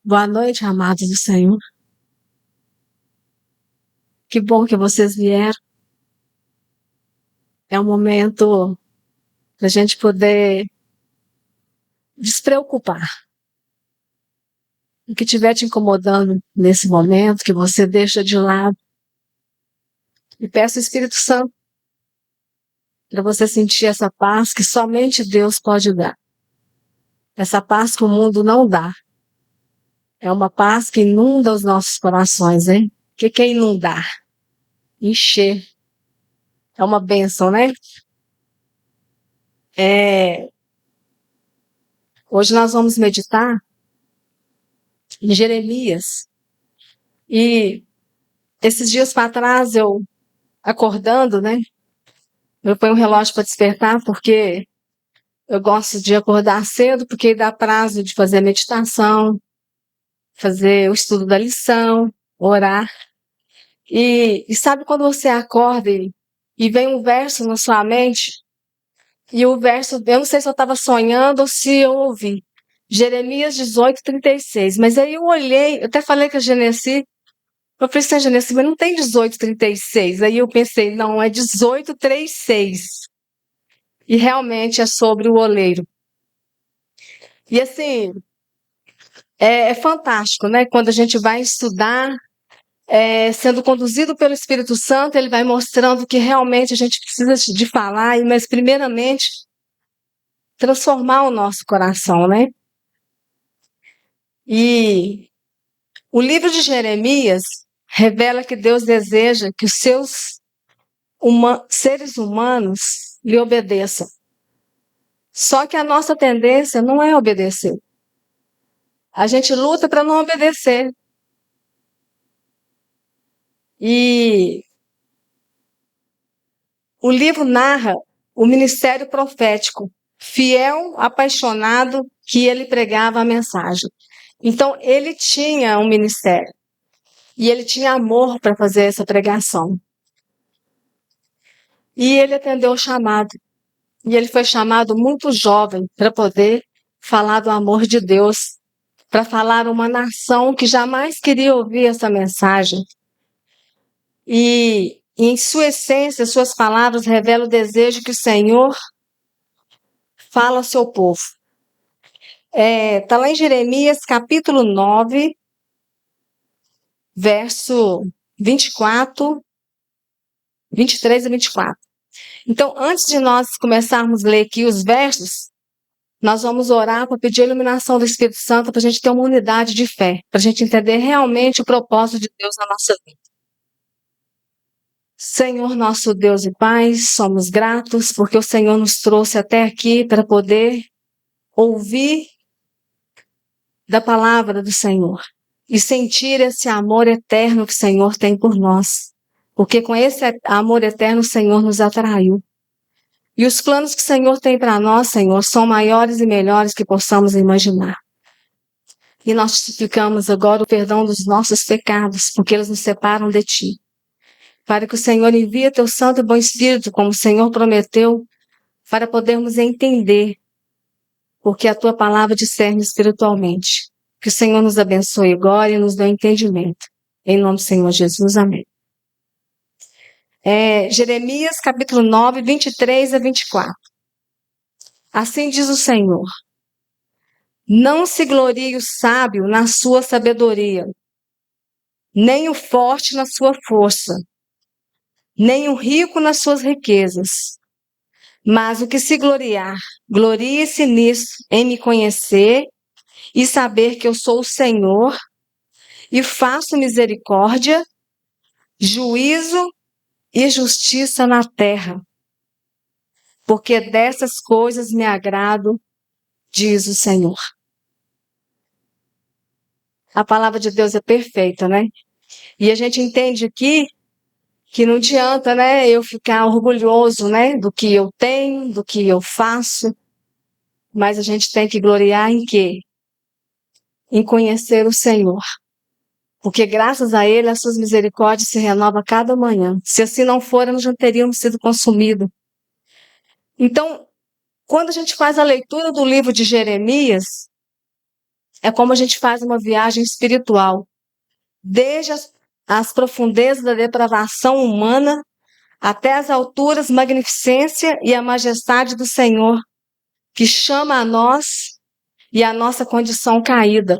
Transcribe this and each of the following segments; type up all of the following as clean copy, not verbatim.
Boa noite, amados do Senhor. Que bom que vocês vieram. É um momento para a gente poder despreocupar. O que estiver te incomodando nesse momento, que você deixa de lado. E peça ao Espírito Santo para você sentir essa paz que somente Deus pode dar. Essa paz que o mundo não dá. É uma paz que inunda os nossos corações, hein? O que é inundar? Encher. É uma bênção, né? Hoje nós vamos meditar em Jeremias. E esses dias para trás, eu acordando, né? Eu ponho um relógio para despertar, porque eu gosto de acordar cedo, porque dá prazo de fazer a meditação, fazer o estudo da lição, orar. E sabe quando você acorda e vem um verso na sua mente, e o verso, eu não sei se eu estava sonhando ou se eu ouvi. Jeremias 18:36. Mas aí eu olhei, eu até falei com a Genesi, eu falei assim, Genesi, mas não tem 18:36. Aí eu pensei, não, é 18:36. E realmente é sobre o oleiro. E assim, é fantástico, né? Quando a gente vai estudar, sendo conduzido pelo Espírito Santo, ele vai mostrando que realmente a gente precisa de falar, mas primeiramente transformar o nosso coração, né? E o livro de Jeremias revela que Deus deseja que os seus seres humanos lhe obedeçam. Só que a nossa tendência não é obedecer. A gente luta para não obedecer. E o livro narra o ministério profético, fiel, apaixonado, que ele pregava a mensagem. Então, ele tinha um ministério. E ele tinha amor para fazer essa pregação. E ele atendeu o chamado. E ele foi chamado muito jovem para poder falar do amor de Deus, para falar a uma nação que jamais queria ouvir essa mensagem. E em sua essência, suas palavras revelam o desejo que o Senhor fala ao seu povo. Está lá em Jeremias, capítulo 9, verso 24, 23 e 24. Então, antes de nós começarmos a ler aqui os versos, nós vamos orar para pedir a iluminação do Espírito Santo para a gente ter uma unidade de fé, para a gente entender realmente o propósito de Deus na nossa vida. Senhor, nosso Deus e Pai, somos gratos porque o Senhor nos trouxe até aqui para poder ouvir da palavra do Senhor e sentir esse amor eterno que o Senhor tem por nós. Porque com esse amor eterno o Senhor nos atraiu. E os planos que o Senhor tem para nós, Senhor, são maiores e melhores que possamos imaginar. E nós te suplicamos agora o perdão dos nossos pecados, porque eles nos separam de Ti. Para que o Senhor envie Teu Santo e Bom Espírito, como o Senhor prometeu, para podermos entender, porque a Tua palavra discerne espiritualmente. Que o Senhor nos abençoe agora e nos dê entendimento. Em nome do Senhor Jesus, amém. Jeremias, capítulo 9, 23 a 24. Assim diz o Senhor: não se glorie o sábio na sua sabedoria, nem o forte na sua força, nem o rico nas suas riquezas. Mas o que se gloriar, glorie-se nisso, em me conhecer e saber que eu sou o Senhor, e faço misericórdia, juízo e justiça na terra. Porque dessas coisas me agrado, diz o Senhor. A palavra de Deus é perfeita, né? E a gente entende aqui que não adianta, né, eu ficar orgulhoso, né, do que eu tenho, do que eu faço, mas a gente tem que gloriar em quê? Em conhecer o Senhor. Porque graças a Ele, as suas misericórdias se renovam a cada manhã. Se assim não for, nós já teríamos sido consumidos. Então, quando a gente faz a leitura do livro de Jeremias, É como a gente faz uma viagem espiritual, desde as profundezas da depravação humana até as alturas, magnificência e a majestade do Senhor, que chama a nós e a nossa condição caída.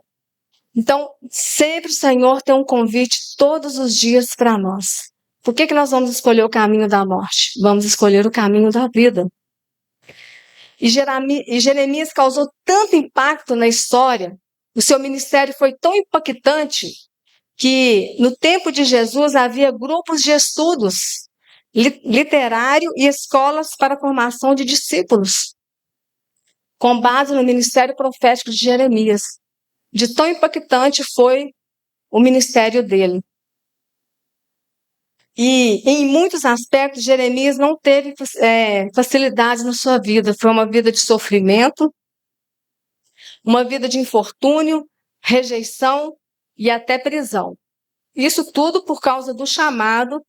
Então, sempre o Senhor tem um convite todos os dias para nós. Por que nós vamos escolher o caminho da morte? Vamos escolher o caminho da vida. E Jeremias causou tanto impacto na história, o seu ministério foi tão impactante, que no tempo de Jesus havia grupos de estudos literário e escolas para a formação de discípulos, com base no ministério profético de Jeremias. De tão impactante foi o ministério dele. E em muitos aspectos, Jeremias não teve facilidades na sua vida. Foi uma vida de sofrimento, uma vida de infortúnio, rejeição e até prisão. Isso tudo por causa do chamado,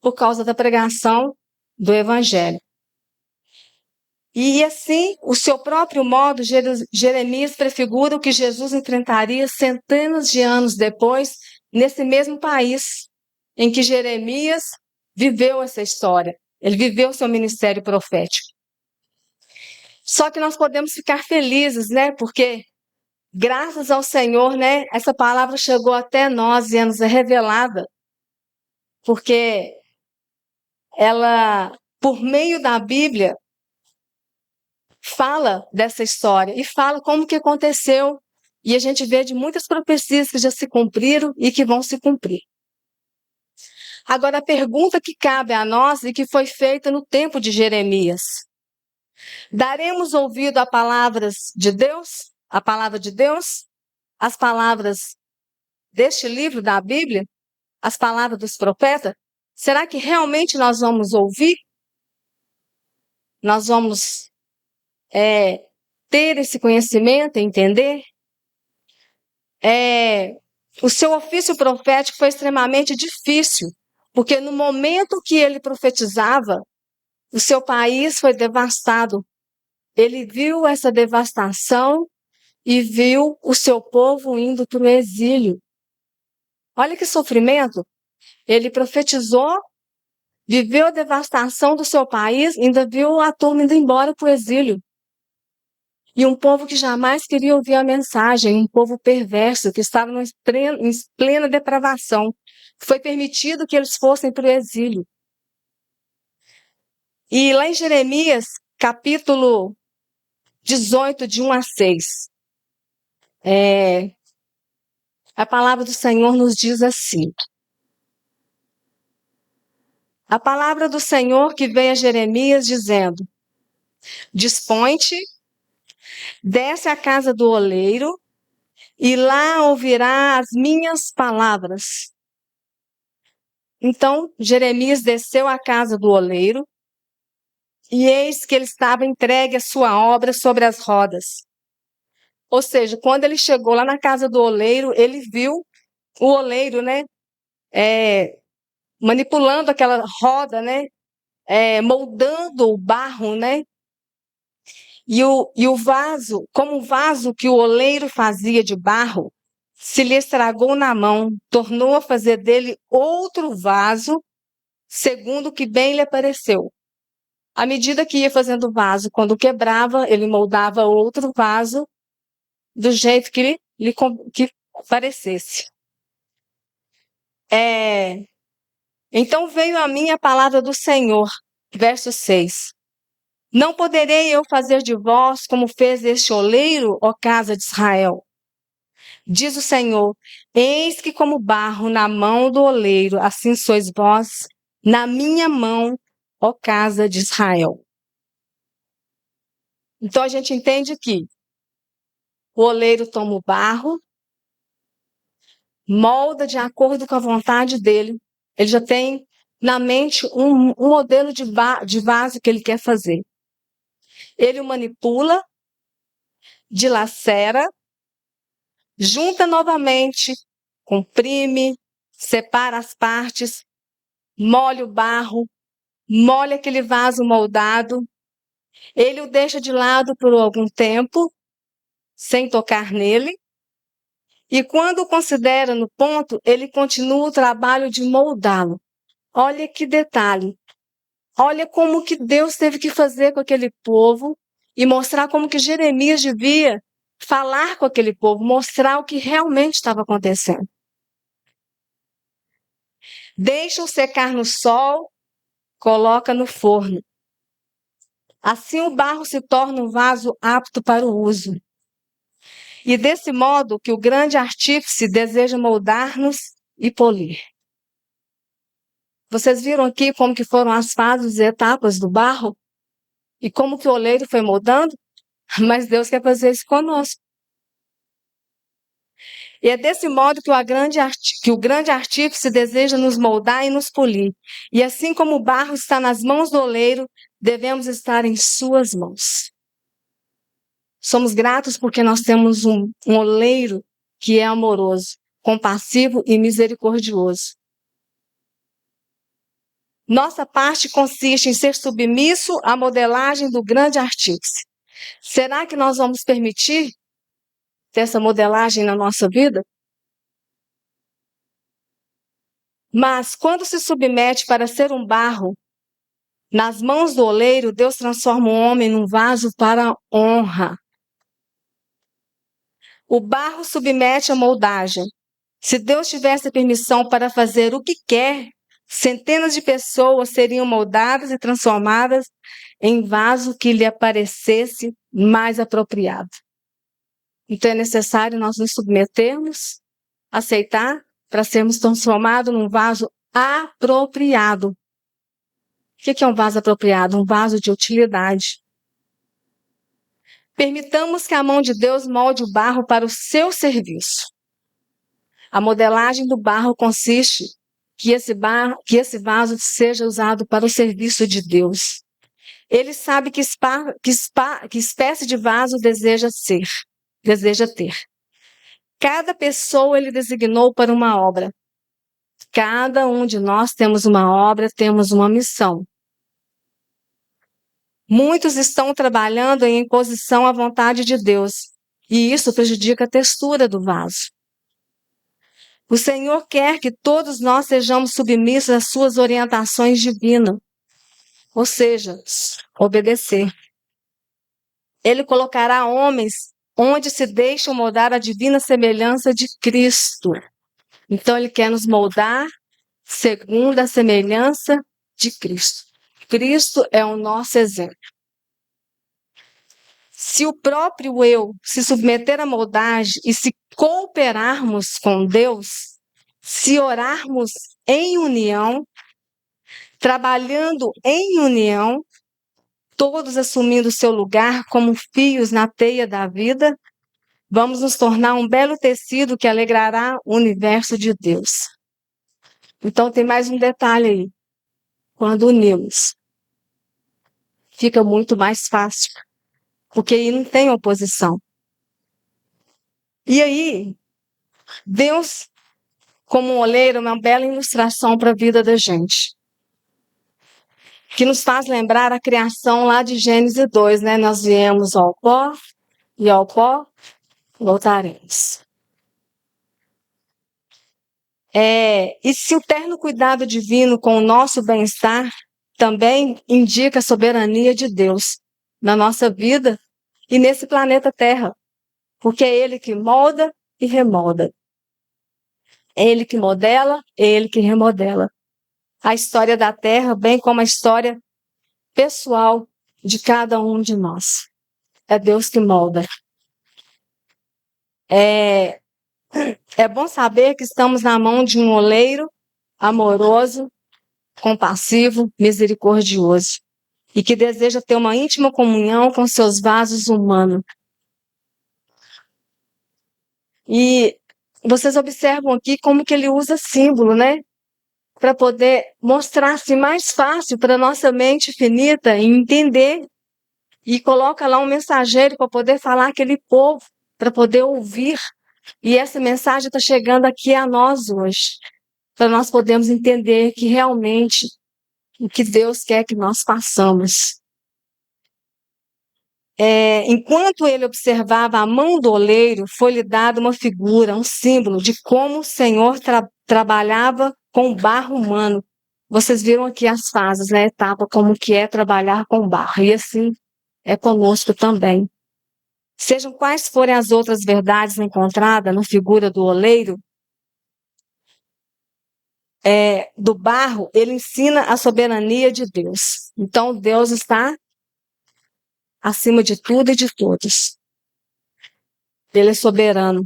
por causa da pregação do Evangelho. E assim, o seu próprio modo, Jeremias prefigura o que Jesus enfrentaria centenas de anos depois, nesse mesmo país em que Jeremias viveu essa história. Ele viveu seu ministério profético. Só que nós podemos ficar felizes, né? Porque, graças ao Senhor, né? Essa palavra chegou até nós e nos é revelada. Porque ela, por meio da Bíblia, fala dessa história e fala como que aconteceu. E a gente vê de muitas profecias que já se cumpriram e que vão se cumprir. Agora, a pergunta que cabe a nós e que foi feita no tempo de Jeremias: daremos ouvido a palavras de Deus? A palavra de Deus? As palavras deste livro da Bíblia? As palavras dos profetas? Será que realmente nós vamos ouvir? Nós vamos ter esse conhecimento, entender? O seu ofício profético foi extremamente difícil, porque no momento que ele profetizava, o seu país foi devastado. Ele viu essa devastação e viu o seu povo indo para o exílio. Olha que sofrimento! Ele profetizou, viveu a devastação do seu país, ainda viu a turma indo embora para o exílio. E um povo que jamais queria ouvir a mensagem, um povo perverso, que estava em plena depravação. Foi permitido que eles fossem para o exílio. E lá em Jeremias, capítulo 18, de 1 a 6, a palavra do Senhor nos diz assim: a palavra do Senhor que veio a Jeremias dizendo: dispõe-te, desce à casa do oleiro, e lá ouvirá as minhas palavras. Então, Jeremias desceu à casa do oleiro, e eis que ele estava entregue a sua obra sobre as rodas. Ou seja, quando ele chegou lá na casa do oleiro, ele viu o oleiro, né, manipulando aquela roda, né, moldando o barro, né, e o vaso, como o vaso que o oleiro fazia de barro, se lhe estragou na mão, tornou a fazer dele outro vaso, segundo o que bem lhe pareceu. À medida que ia fazendo o vaso, quando quebrava, ele moldava outro vaso do jeito que que parecesse. Então veio a mim a palavra do Senhor, verso 6. Não poderei eu fazer de vós como fez este oleiro, ó casa de Israel? Diz o Senhor: eis que como barro na mão do oleiro, assim sois vós na minha mão, ó casa de Israel. Então a gente entende que o oleiro toma o barro, molda de acordo com a vontade dele. Ele já tem na mente um modelo de vaso que ele quer fazer. Ele o manipula, dilacera, junta novamente, comprime, separa as partes, molha o barro, molha aquele vaso moldado. Ele o deixa de lado por algum tempo, sem tocar nele. E quando o considera no ponto, ele continua o trabalho de moldá-lo. Olha que detalhe. Olha como que Deus teve que fazer com aquele povo e mostrar como que Jeremias devia falar com aquele povo, mostrar o que realmente estava acontecendo. Deixa-o secar no sol, coloca no forno. Assim o barro se torna um vaso apto para o uso. E desse modo que o grande artífice deseja moldar-nos e polir. Vocês viram aqui como que foram as fases e etapas do barro? E como que o oleiro foi moldando? Mas Deus quer fazer isso conosco. E é desse modo que o grande artífice deseja nos moldar e nos polir. E assim como o barro está nas mãos do oleiro, devemos estar em suas mãos. Somos gratos porque nós temos um oleiro que é amoroso, compassivo e misericordioso. Nossa parte consiste em ser submisso à modelagem do grande artífice. Será que nós vamos permitir ter essa modelagem na nossa vida? Mas quando se submete para ser um barro, nas mãos do oleiro, Deus transforma o homem num vaso para honra. O barro submete a moldagem. Se Deus tivesse permissão para fazer o que quer, centenas de pessoas seriam moldadas e transformadas em vaso que lhe aparecesse mais apropriado. Então é necessário nós nos submetermos, aceitar, para sermos transformados num vaso apropriado. O que é um vaso apropriado? Um vaso de utilidade. Permitamos que a mão de Deus molde o barro para o seu serviço. A modelagem do barro consiste que esse vaso seja usado para o serviço de Deus. Ele sabe que espécie de vaso deseja ter. Cada pessoa ele designou para uma obra. Cada um de nós temos uma obra, temos uma missão. Muitos estão trabalhando em imposição à vontade de Deus, e isso prejudica a textura do vaso. O Senhor quer que todos nós sejamos submissos às suas orientações divinas, ou seja, obedecer. Ele colocará homens onde se deixam moldar a divina semelhança de Cristo. Então, Ele quer nos moldar segundo a semelhança de Cristo. Cristo é o nosso exemplo. Se o próprio eu se submeter à moldagem e se cooperarmos com Deus, se orarmos em união, trabalhando em união, todos assumindo seu lugar como fios na teia da vida, vamos nos tornar um belo tecido que alegrará o universo de Deus. Então tem mais um detalhe aí. Quando unimos, fica muito mais fácil, porque aí não tem oposição. E aí, Deus, como um oleiro, é uma bela ilustração para a vida da gente, que nos faz lembrar a criação lá de Gênesis 2, né? Nós viemos ao pó e ao pó voltaremos. E se o terno cuidado divino com o nosso bem-estar também indica a soberania de Deus na nossa vida e nesse planeta Terra, porque é Ele que molda e remolda. É Ele que modela, é Ele que remodela. A história da Terra, bem como a história pessoal de cada um de nós. É Deus que molda. É bom saber que estamos na mão de um oleiro amoroso, compassivo, misericordioso, e que deseja ter uma íntima comunhão com seus vasos humanos. E vocês observam aqui como que ele usa símbolo, né? Para poder mostrar-se mais fácil para a nossa mente finita entender. E coloca lá um mensageiro para poder falar aquele povo, para poder ouvir. E essa mensagem está chegando aqui a nós hoje, para nós podermos entender que realmente o que Deus quer que nós façamos. enquanto ele observava a mão do oleiro, foi-lhe dada uma figura, um símbolo de como o Senhor trabalhava com o barro humano. Vocês viram aqui as fases, né? Etapa como que é trabalhar com barro. E assim é conosco também. Sejam quais forem as outras verdades encontradas na figura do oleiro, do barro, ele ensina a soberania de Deus. Então, Deus está acima de tudo e de todos. Ele é soberano.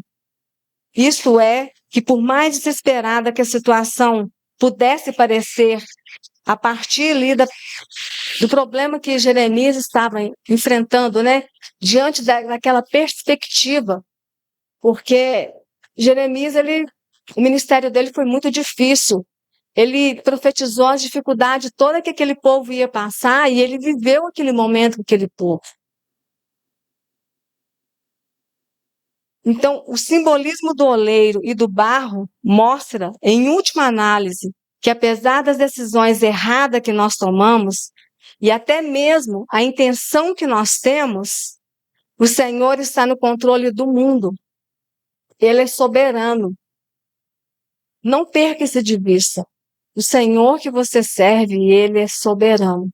Isso é que, por mais desesperada que a situação pudesse parecer, a partir ali do problema que Jeremias estava enfrentando, né? Diante daquela perspectiva, porque Jeremias, o ministério dele foi muito difícil. Ele profetizou as dificuldades toda que aquele povo ia passar e ele viveu aquele momento com aquele povo. Então, o simbolismo do oleiro e do barro mostra, em última análise, que apesar das decisões erradas que nós tomamos, e até mesmo a intenção que nós temos, o Senhor está no controle do mundo. Ele é soberano. Não perca isso de vista. O Senhor que você serve, ele é soberano.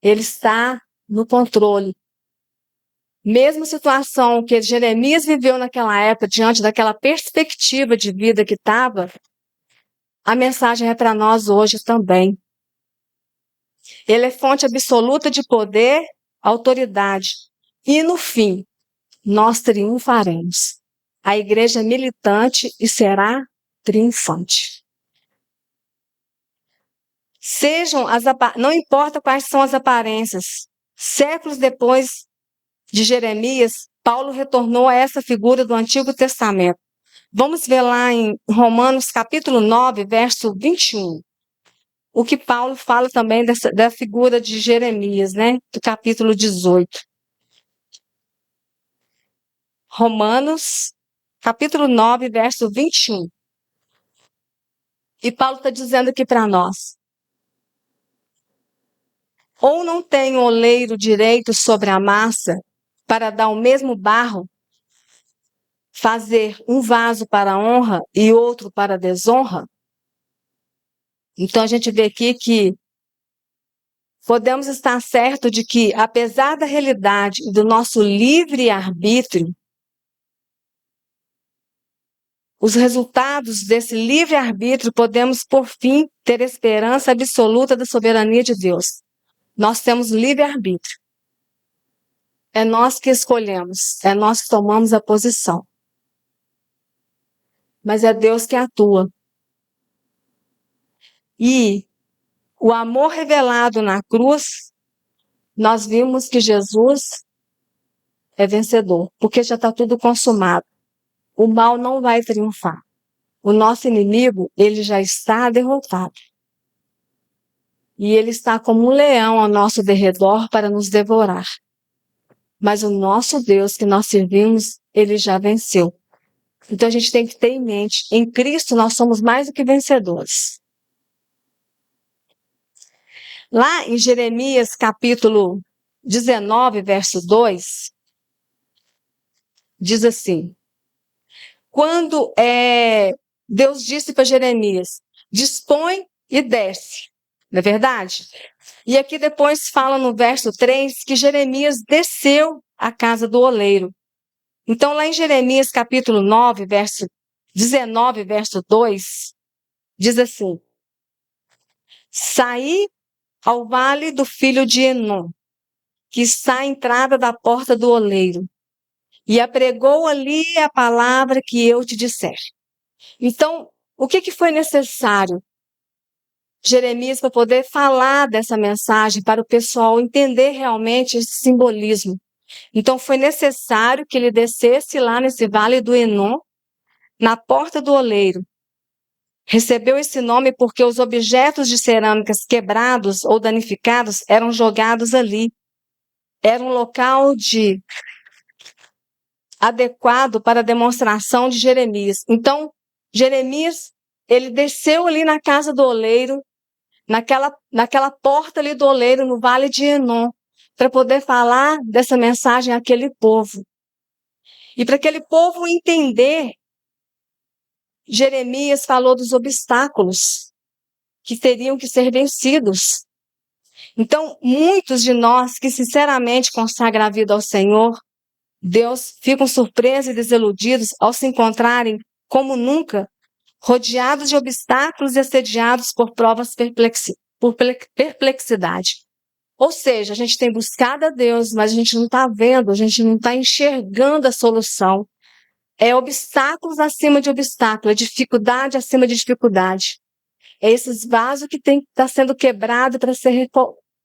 Ele está no controle. Mesma situação que Jeremias viveu naquela época, diante daquela perspectiva de vida que estava, a mensagem é para nós hoje também. Ele é fonte absoluta de poder, autoridade. E no fim, nós triunfaremos. A igreja é militante e será triunfante. Não importa quais são as aparências, séculos depois de Jeremias, Paulo retornou a essa figura do Antigo Testamento. Vamos ver lá em Romanos capítulo 9, verso 21. O que Paulo fala também da figura de Jeremias, né? Do capítulo 18. Romanos capítulo 9, verso 21. E Paulo está dizendo aqui para nós: ou não tem o oleiro direito sobre a massa para dar o mesmo barro, fazer um vaso para a honra e outro para a desonra? Então a gente vê aqui que podemos estar certos de que, apesar da realidade e do nosso livre-arbítrio, os resultados desse livre-arbítrio podemos, por fim, ter esperança absoluta da soberania de Deus. Nós temos livre-arbítrio. É nós que escolhemos, é nós que tomamos a posição. Mas é Deus que atua. E o amor revelado na cruz, nós vimos que Jesus é vencedor, porque já está tudo consumado. O mal não vai triunfar. O nosso inimigo, ele já está derrotado. E ele está como um leão ao nosso derredor para nos devorar. Mas o nosso Deus que nós servimos, ele já venceu. Então a gente tem que ter em mente, em Cristo nós somos mais do que vencedores. Lá em Jeremias capítulo 19, verso 2, diz assim: quando Deus disse para Jeremias, dispõe e desce, não é verdade? E aqui depois fala no verso 3 que Jeremias desceu à casa do oleiro. Então lá em Jeremias capítulo 9, verso 19, verso 2, diz assim: saí ao vale do filho de Enom, que está à entrada da porta do oleiro, e apregou ali a palavra que eu te disser. Então, o que foi necessário, Jeremias, para poder falar dessa mensagem, para o pessoal entender realmente esse simbolismo? Então, foi necessário que ele descesse lá nesse vale do Enom, na porta do oleiro. Recebeu esse nome porque os objetos de cerâmicas quebrados ou danificados eram jogados ali. Era um local adequado para a demonstração de Jeremias. Então, Jeremias, ele desceu ali na casa do oleiro, naquela porta ali do oleiro, no vale de Enom, para poder falar dessa mensagem àquele povo. E para aquele povo entender, Jeremias falou dos obstáculos que teriam que ser vencidos. Então, muitos de nós que sinceramente consagram a vida ao Senhor, Deus, ficam surpresos e desiludidos ao se encontrarem, como nunca, rodeados de obstáculos e assediados por provas por perplexidade. Ou seja, a gente tem buscado a Deus, mas a gente não está vendo, a gente não está enxergando a solução. É obstáculos acima de obstáculos, é dificuldade acima de dificuldade. É esses vasos que tem que estar sendo quebrado para ser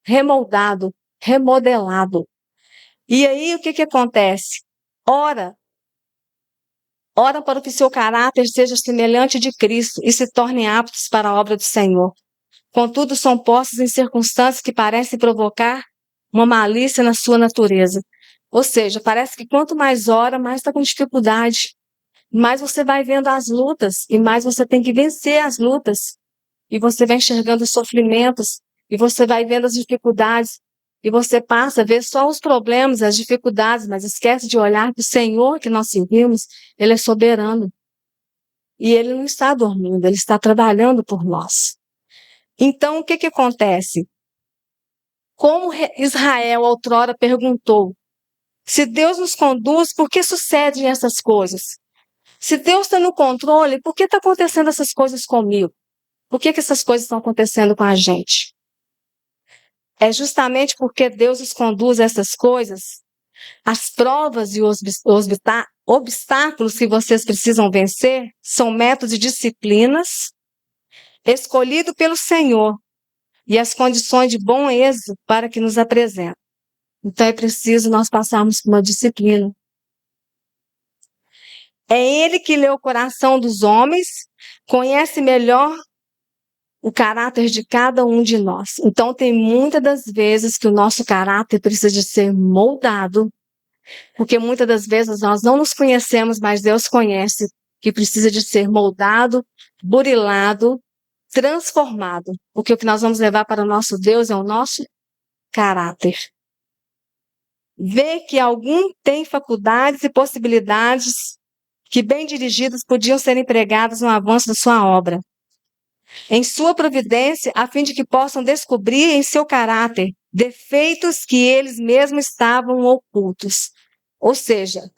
remoldado, remodelado. E aí, o que acontece? Ora para que seu caráter seja semelhante de Cristo e se tornem aptos para a obra do Senhor. Contudo, são postos em circunstâncias que parecem provocar uma malícia na sua natureza. Ou seja, parece que quanto mais ora, mais está com dificuldade. Mais você vai vendo as lutas e mais você tem que vencer as lutas. E você vai enxergando os sofrimentos e você vai vendo as dificuldades. E você passa a ver só os problemas, as dificuldades, mas esquece de olhar que o Senhor que nós servimos, Ele é soberano. E Ele não está dormindo, Ele está trabalhando por nós. Então, o que acontece? Como Israel outrora perguntou, se Deus nos conduz, por que sucedem essas coisas? Se Deus está no controle, por que está acontecendo essas coisas comigo? Por que essas coisas estão acontecendo com a gente? É justamente porque Deus nos conduz a essas coisas, as provas e os obstáculos que vocês precisam vencer são métodos e disciplinas escolhidos pelo Senhor e as condições de bom êxito para que nos apresenta. Então é preciso nós passarmos por uma disciplina. É Ele que lê o coração dos homens, conhece melhor o caráter de cada um de nós. Então tem muitas das vezes que o nosso caráter precisa de ser moldado, porque muitas das vezes nós não nos conhecemos, mas Deus conhece, que precisa de ser moldado, burilado, transformado. Porque o que nós vamos levar para o nosso Deus é o nosso caráter. Ver que algum tem faculdades e possibilidades que, bem dirigidas, podiam ser empregadas no avanço da sua obra. Em sua providência, a fim de que possam descobrir em seu caráter defeitos que eles mesmos estavam ocultos. Ou seja,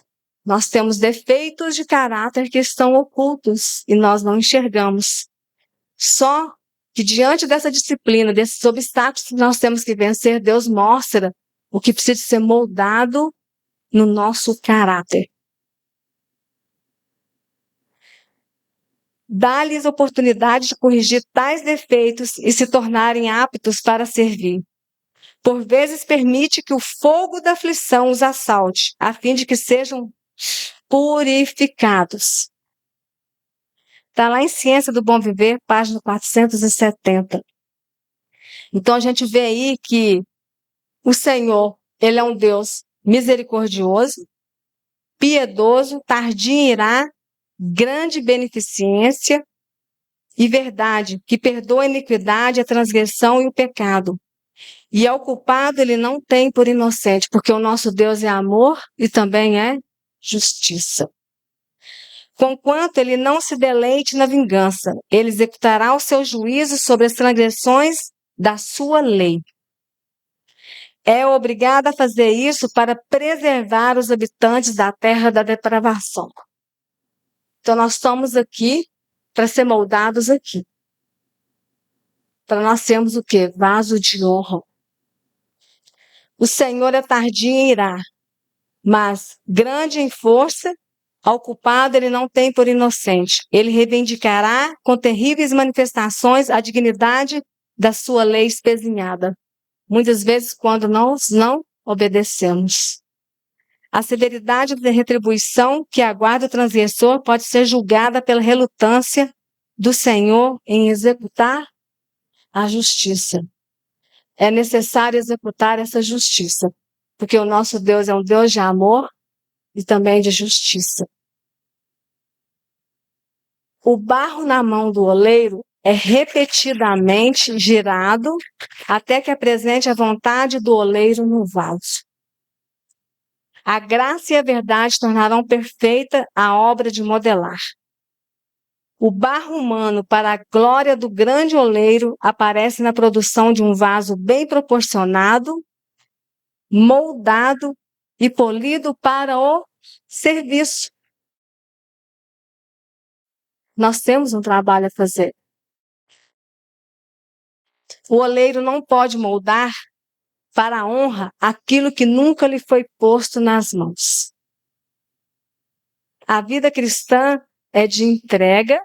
nós temos defeitos de caráter que estão ocultos e nós não enxergamos. Só que diante dessa disciplina, desses obstáculos que nós temos que vencer, Deus mostra o que precisa ser moldado no nosso caráter. Dá-lhes oportunidade de corrigir tais defeitos e se tornarem aptos para servir. Por vezes permite que o fogo da aflição os assalte, a fim de que sejam purificados. Está lá em Ciência do Bom Viver, página 470. Então a gente vê aí que o Senhor, Ele é um Deus misericordioso, piedoso, tardio em irar, grande beneficência e verdade, que perdoa a iniquidade, a transgressão e o pecado. E ao culpado Ele não tem por inocente, porque o nosso Deus é amor e também é justiça. Conquanto Ele não se deleite na vingança, Ele executará o seu juízo sobre as transgressões da sua lei. É obrigado a fazer isso para preservar os habitantes da terra da depravação. Então, nós estamos aqui para ser moldados aqui. Para nós sermos o quê? Vaso de honra. O Senhor é tardio em irar, mas grande em força, ao culpado Ele não tem por inocente. Ele reivindicará com terríveis manifestações a dignidade da sua lei espezinhada. Muitas vezes, quando nós não obedecemos. A severidade da retribuição que aguarda o transgressor pode ser julgada pela relutância do Senhor em executar a justiça. É necessário executar essa justiça, porque o nosso Deus é um Deus de amor e também de justiça. O barro na mão do oleiro é repetidamente girado até que apresente a vontade do oleiro no vaso. A graça e a verdade tornarão perfeita a obra de modelar. O barro humano, para a glória do grande oleiro, aparece na produção de um vaso bem proporcionado, moldado e polido para o serviço. Nós temos um trabalho a fazer. O oleiro não pode moldar para a honra aquilo que nunca lhe foi posto nas mãos. A vida cristã é de entrega,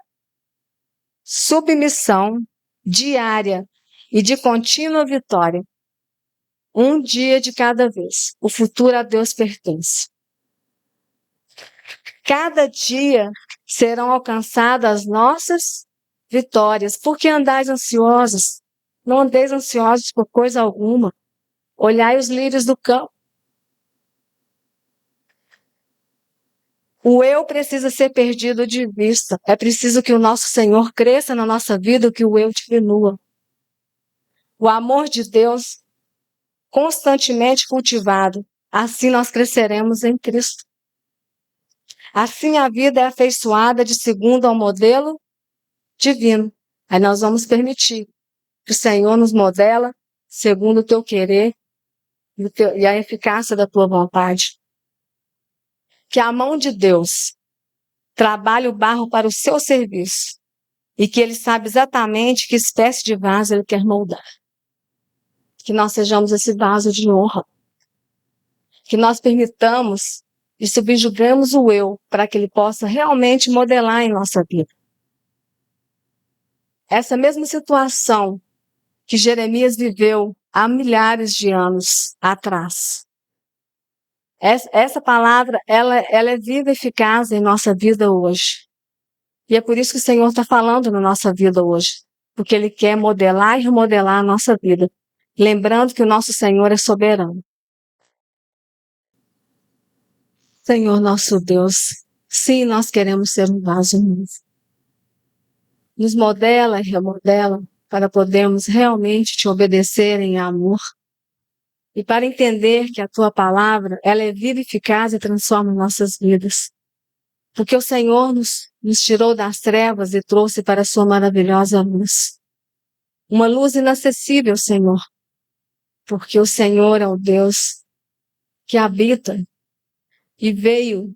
submissão diária e de contínua vitória. Um dia de cada vez. O futuro a Deus pertence. Cada dia serão alcançadas as nossas vitórias. Por que andais ansiosos? Não andeis ansiosos por coisa alguma. Olhai os lírios do campo. O eu precisa ser perdido de vista. É preciso que o nosso Senhor cresça na nossa vida, que o eu diminua. O amor de Deus constantemente cultivado. Assim nós cresceremos em Cristo. Assim a vida é afeiçoada de segundo ao modelo divino. Aí nós vamos permitir que o Senhor nos modela segundo o teu querer e a eficácia da tua vontade. Que a mão de Deus trabalhe o barro para o seu serviço e que Ele sabe exatamente que espécie de vaso Ele quer moldar. Que nós sejamos esse vaso de honra. Que nós permitamos e subjugamos o eu para que Ele possa realmente modelar em nossa vida. Essa mesma situação que Jeremias viveu há milhares de anos atrás. Essa palavra, ela é viva e eficaz em nossa vida hoje. E é por isso que o Senhor está falando na nossa vida hoje. Porque Ele quer modelar e remodelar a nossa vida. Lembrando que o nosso Senhor é soberano. Senhor nosso Deus, sim, nós queremos ser um vaso novo. Nos modela e remodela para podermos realmente te obedecer em amor. E para entender que a tua palavra, ela é viva e eficaz e transforma nossas vidas. Porque o Senhor nos tirou das trevas e trouxe para a sua maravilhosa luz. Uma luz inacessível, Senhor. Porque o Senhor é o Deus que habita e veio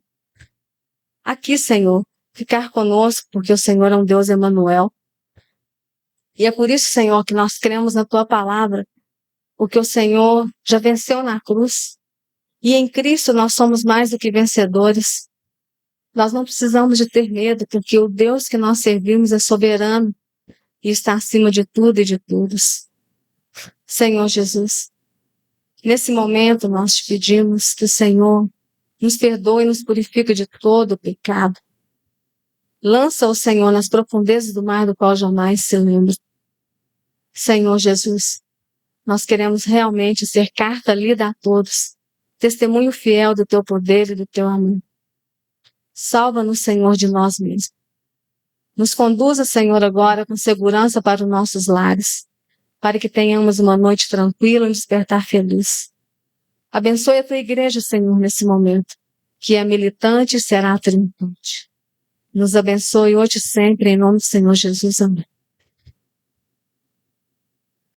aqui, Senhor, ficar conosco, porque o Senhor é um Deus Emanuel. E é por isso, Senhor, que nós cremos na tua palavra, porque o Senhor já venceu na cruz. E em Cristo nós somos mais do que vencedores. Nós não precisamos de ter medo, porque o Deus que nós servimos é soberano e está acima de tudo e de todos. Senhor Jesus, nesse momento nós te pedimos que o Senhor nos perdoe e nos purifique de todo o pecado. Lança o Senhor nas profundezas do mar do qual jamais se lembra. Senhor Jesus, nós queremos realmente ser carta lida a todos, testemunho fiel do teu poder e do teu amor. Salva-nos, Senhor, de nós mesmos. Nos conduza, Senhor, agora com segurança para os nossos lares, para que tenhamos uma noite tranquila e um despertar feliz. Abençoe a tua igreja, Senhor, nesse momento, que é militante e será triunfante. Nos abençoe hoje e sempre, em nome do Senhor Jesus. Amém.